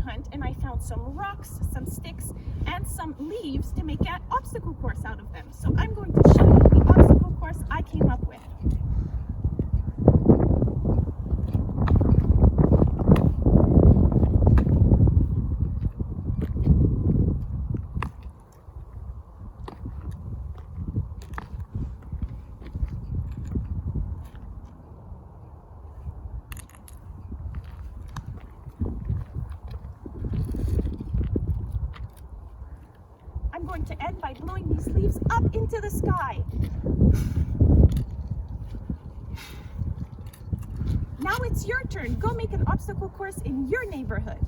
hunt and I found some rocks, some sticks, and some leaves to make an obstacle course out of them. So I'm going to show you the obstacle course I came up with. I'm going to end by blowing these leaves up into the sky. Now it's your turn. Go make an obstacle course in your neighborhood.